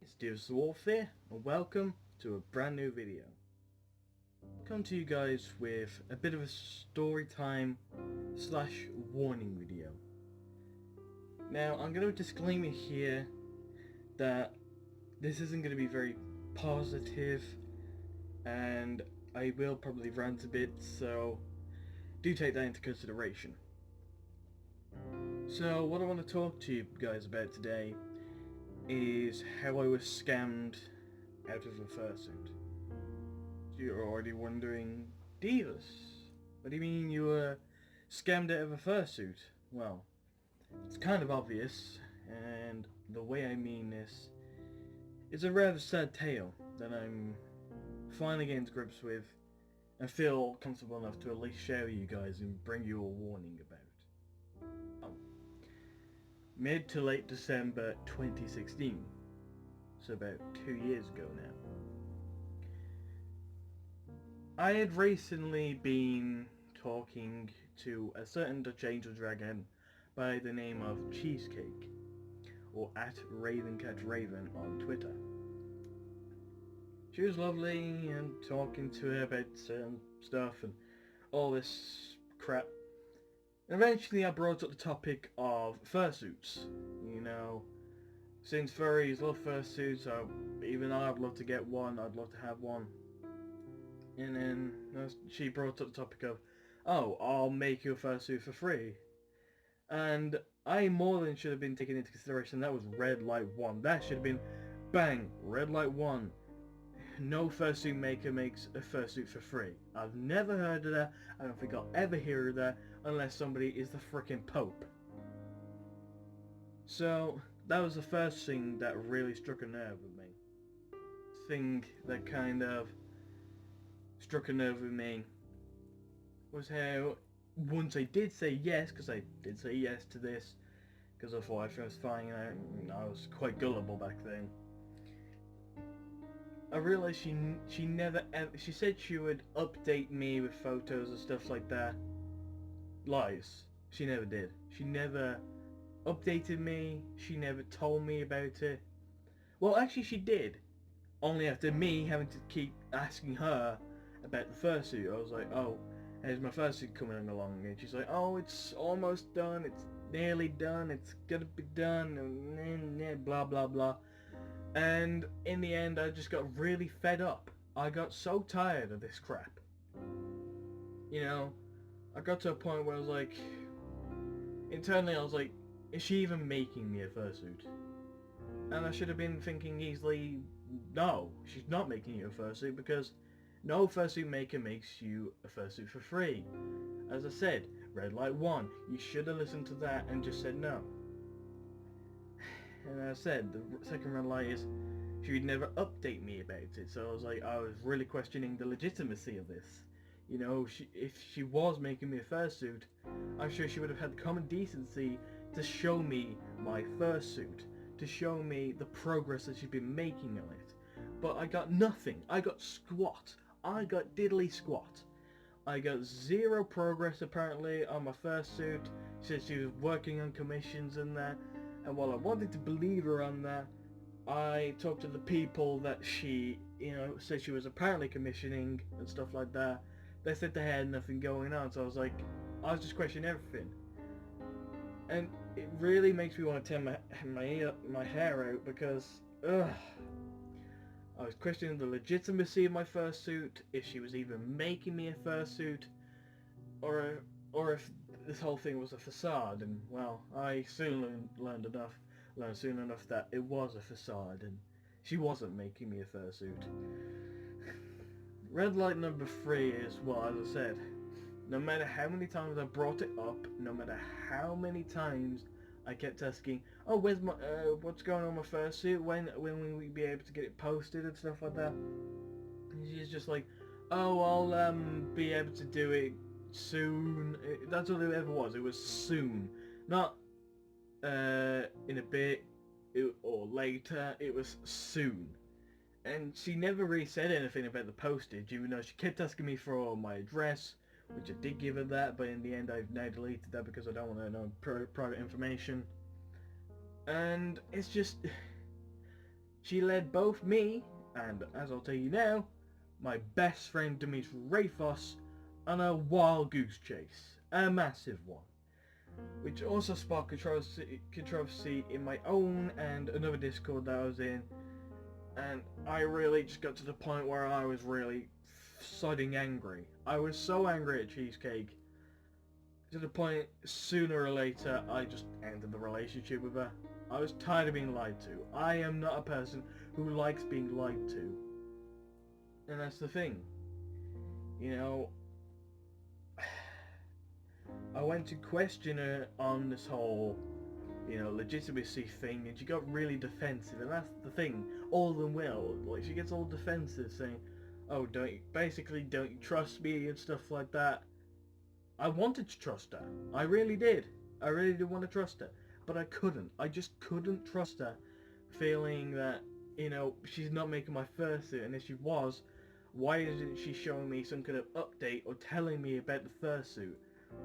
It's Devus Wuff here, and welcome to a brand new video. Come to you guys with a bit of a story time slash warning video. Now, I'm going to disclaim it here that this isn't going to be very positive, and I will probably rant a bit, so do take that into consideration. So, what I want to talk to you guys about today is how I was scammed out of a fursuit. You're already wondering, Devus, what do you mean you were scammed out of a fursuit? Well, it's kind of obvious, and the way I mean this is a rather sad tale that I'm finally getting to grips with and feel comfortable enough to at least share with you guys and bring you a warning about. Mid to late December 2016, so about 2 years ago now. I had recently been talking to a certain Dutch angel dragon by the name of Cheesecake, or at RavenCatchRaven on Twitter. She was lovely and talking to her about certain stuff and all this crap. And eventually I brought up the topic of fursuits. You know, since furries love fursuits, so even I'd love to get one, I'd love to have one. And then she brought up the topic of, oh, I'll make you a fursuit for free. And I more than should have been taken into consideration. That was red light 1. That should have been, bang, red light 1. No fursuit maker makes a fursuit for free. I've never heard of that. I don't think I'll ever hear of that unless somebody is the frickin' Pope. So that was the first thing that really struck a nerve with me. Thing that kind of struck a nerve with me was how once I did say yes, because I did say yes to this, because I thought I was fine, I was quite gullible back then. I realised she never ever, she said she would update me with photos and stuff like that. Lies. She never did. She never updated me. She never told me about it. Well, actually she did. Only after me having to keep asking her about the fursuit. I was like, oh, how's my fursuit coming along? And she's like, oh, it's almost done. It's nearly done. It's gonna be done. And blah, blah, blah. And in the end, I just got really fed up. I got so tired of this crap. You know, I got to a point where I was like, internally I was like, is she even making me a fursuit? And I should have been thinking easily, no, she's not making you a fursuit, because no fursuit maker makes you a fursuit for free. As I said, red light 1, you should have listened to that and just said no. And as I said, the second red light is she would never update me about it. So I was like, I was really questioning the legitimacy of this. You know, if she was making me a fursuit, I'm sure she would have had the common decency to show me my fursuit, to show me the progress that she'd been making on it. But I got nothing. I got squat. I got diddly squat. I got zero progress apparently on my fursuit. She said she was working on commissions and that. And while I wanted to believe her on that, I talked to the people that she, said she was apparently commissioning and stuff like that. They said they had nothing going on, so I was just questioning everything. And it really makes me want to tear my hair out because, I was questioning the legitimacy of my fursuit, if she was even making me a fursuit, or if this whole thing was a facade. And well, I soon learned soon enough that it was a facade and she wasn't making me a fursuit. Red light number 3 is, well, as I said, no matter how many times I brought it up, no matter how many times I kept asking, oh, where's my, what's going on with my fursuit, when will we be able to get it posted and stuff like that, and she's just like, oh, I'll be able to do it soon. That's all it ever was. It was soon, not in a bit or later. It was soon. And she never really said anything about the postage, even though she kept asking me for my address, which I did give her that, but in the end I've now deleted that because I don't want to know private information. And it's just, She led both me, and as I'll tell you now, my best friend Dimitri Rafos on a wild goose chase. A massive one. Which also sparked controversy in my own and another Discord that I was in. And I really just got to the point where I was really sodding angry. I was so angry at Cheesecake, to the point sooner or later I just ended the relationship with her. I was tired of being lied to. I am not a person who likes being lied to. And that's the thing. You know, I went to question her on this whole, legitimacy thing, and she got really defensive, and that's the thing. All of them will. Like, she gets all defensive, saying, oh, don't you trust me, and stuff like that. I wanted to trust her. I really did. I really did want to trust her. But I couldn't. I just couldn't trust her, feeling that, she's not making my fursuit, and if she was, why isn't she showing me some kind of update or telling me about the fursuit?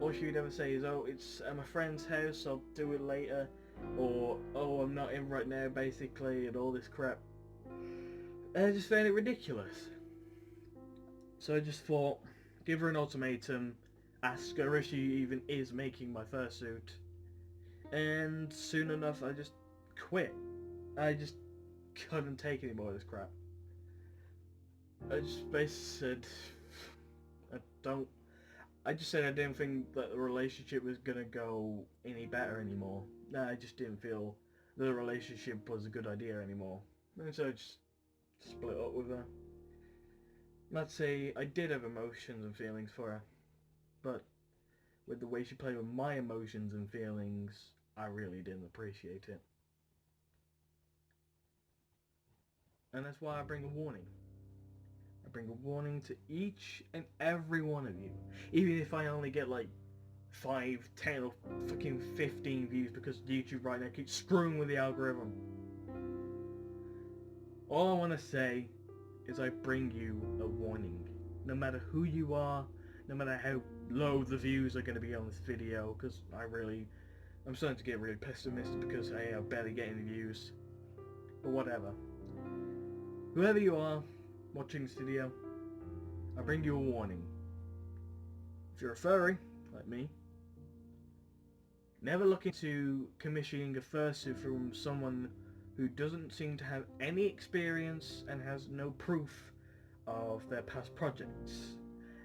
All she would ever say is, oh, it's at my friend's house, I'll do it later, or, oh, I'm not in right now, basically, and all this crap. And I just found it ridiculous. So I just thought, give her an ultimatum, ask her if she even is making my fursuit, and soon enough I just quit. I just couldn't take any more of this crap. I just basically said, I just said I didn't think that the relationship was gonna go any better anymore. I just didn't feel that the relationship was a good idea anymore. And so I just split up with her. Let's say I did have emotions and feelings for her, but with the way she played with my emotions and feelings, I really didn't appreciate it. And that's why I bring a warning. I bring a warning to each and every one of you. Even if I only get like 5, 10 or fucking 15 views because YouTube right now keeps screwing with the algorithm. All I want to say is I bring you a warning. No matter who you are, no matter how low the views are going to be on this video, because I'm starting to get really pessimistic because I barely get any views. But whatever. Whoever you are watching this video, I bring you a warning. If you're a furry, like me, never look into commissioning a fursuit from someone who doesn't seem to have any experience and has no proof of their past projects.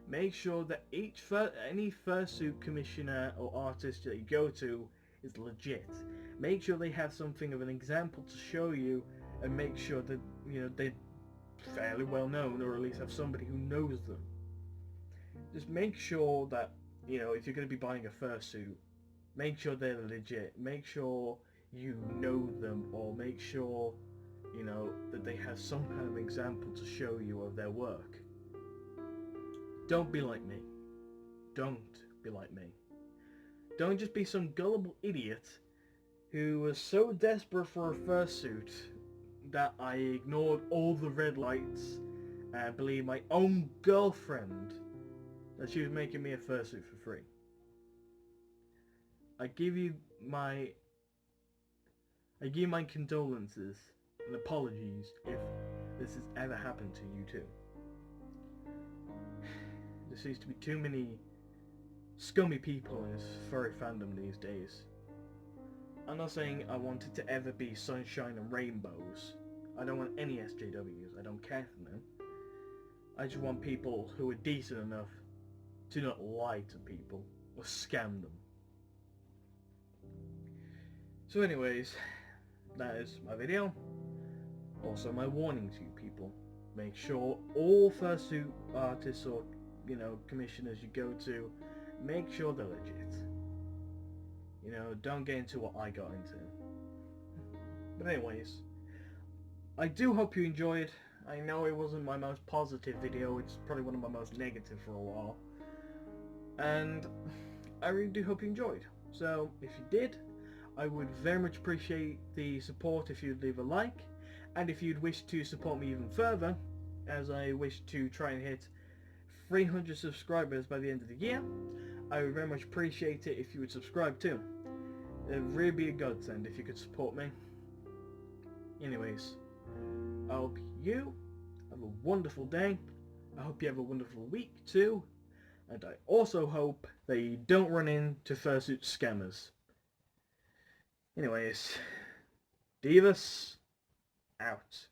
Make sure that any fursuit commissioner or artist that you go to is legit. Make sure they have something of an example to show you, and make sure that they're fairly well known, or at least have somebody who knows them. Just make sure that if you're going to be buying a fursuit, make sure they're legit. Make sure you know them, or make sure that they have some kind of example to show you of their work. Don't be like me. Don't be like me. Don't just be some gullible idiot who was so desperate for a fursuit that I ignored all the red lights and believed my own girlfriend that she was making me a fursuit for free. I give you my condolences and apologies if this has ever happened to you too. There seems to be too many scummy people in this furry fandom these days. I'm not saying I want it to ever be sunshine and rainbows. I don't want any SJWs, I don't care for them. I just want people who are decent enough to not lie to people or scam them. So anyways, that is my video. Also my warning to you people. Make sure all fursuit artists or commissioners you go to, make sure they're legit. Don't get into what I got into. But anyways, I do hope you enjoyed. I know it wasn't my most positive video, it's probably one of my most negative for a while. And I really do hope you enjoyed. So if you did, I would very much appreciate the support if you'd leave a like. And if you'd wish to support me even further, as I wish to try and hit 300 subscribers by the end of the year, I would very much appreciate it if you would subscribe too. It would really be a godsend if you could support me. Anyways, hope you have a wonderful day. I hope you have a wonderful week too. And I also hope that you don't run into fursuit scammers. Anyways, Devus out.